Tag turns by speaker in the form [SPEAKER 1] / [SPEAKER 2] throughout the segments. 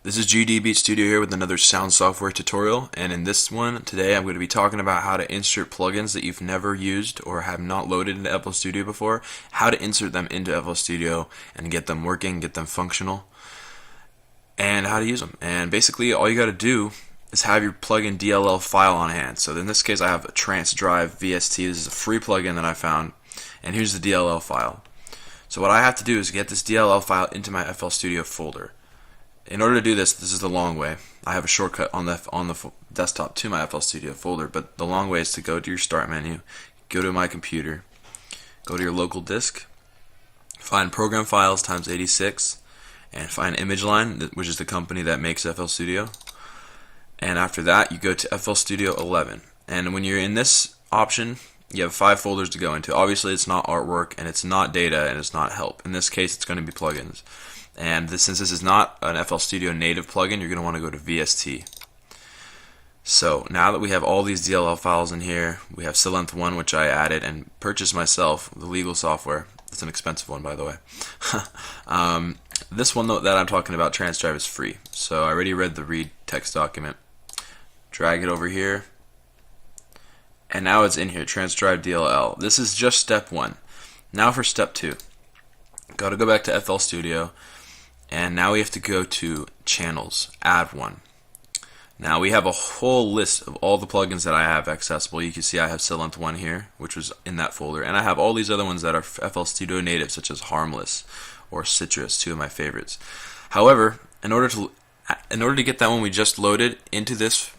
[SPEAKER 1] This is GD Beat Studio here with another sound software tutorial, and in this one today I'm going to be talking about how to insert plugins that you've never used or have not loaded into FL Studio before, how to insert them into FL Studio and get them working, get them functional, and how to use them. And basically all you got to do is have your plugin DLL file on hand. So in this case I have a Trance Drive VST. This is a free plugin that I found, and here's the DLL file. So what I have to do is get this DLL file into my FL Studio folder. In order to do this, this is the long way. I have a shortcut on the desktop to my FL Studio folder, but the long way is to go to your Start menu, go to My Computer, go to your local disk, find Program Files times 86, and find ImageLine, which is the company that makes FL Studio. And after that, you go to FL Studio 11. And when you're in this option, you have 5 folders to go into. Obviously, it's not artwork, and it's not data, and it's not help. In this case, it's going to be plugins. And since this is not an FL Studio native plugin, you're going to want to go to VST. So now that we have all these DLL files in here, we have Sylenth 1, which I added and purchased myself, the legal software. It's an expensive one, by the way. This one that I'm talking about, Trance Drive, is free. So I already read the read text document. Drag it over here. And now it's in here, Trance Drive DLL. This is just step 1. Now for step 2. Got to go back to FL Studio. And now we have to go to Channels, Add One. Now we have a whole list of all the plugins that I have accessible. You can see I have Sylenth 1 here, which was in that folder, and I have all these other ones that are FL Studio native, such as Harmless or Citrus, 2 of my favorites. However, in order to get that one we just loaded into this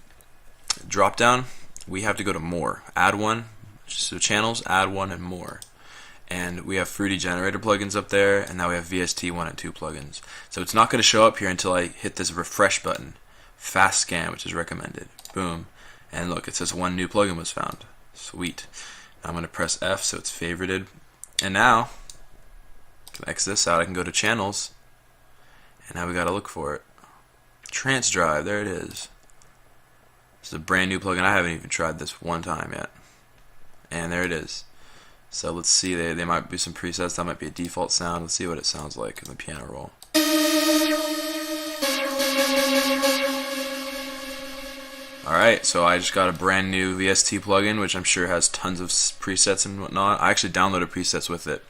[SPEAKER 1] drop down, we have to go to More, Add One, so Channels, Add One, and More. And we have Fruity Generator plugins up there, and now we have VST 1 and 2 plugins. So it's not going to show up here until I hit this refresh button. Fast scan, which is recommended. Boom. And look, it says 1 new plugin was found. Sweet. Now I'm going to press F so it's favorited. And now, I can X this out, I can go to Channels, and now we got to look for it. Trance Drive, there it is. This is a brand new plugin. I haven't even tried this one time yet. And there it is. So let's see, they might be some presets. That might be a default sound. Let's see what it sounds like in the piano roll. Alright, so I just got a brand new VST plugin, which I'm sure has tons of presets and whatnot. I actually downloaded presets with it.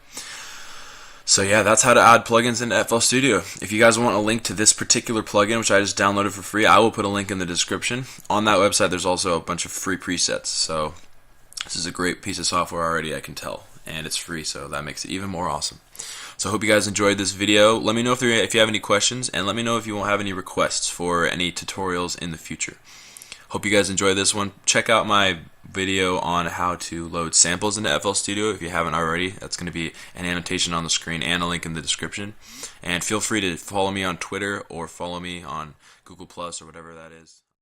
[SPEAKER 1] So yeah, that's how to add plugins into FL Studio. If you guys want a link to this particular plugin, which I just downloaded for free, I will put a link in the description. On that website, there's also a bunch of free presets. So this is a great piece of software already, I can tell, and it's free, so that makes it even more awesome. So I hope you guys enjoyed this video. Let me know if you have any questions, and let me know if you won't have any requests for any tutorials in the future. Hope you guys enjoyed this one. Check out my video on how to load samples into FL Studio if you haven't already. That's going to be an annotation on the screen and a link in the description. And feel free to follow me on Twitter or follow me on Google Plus or whatever that is.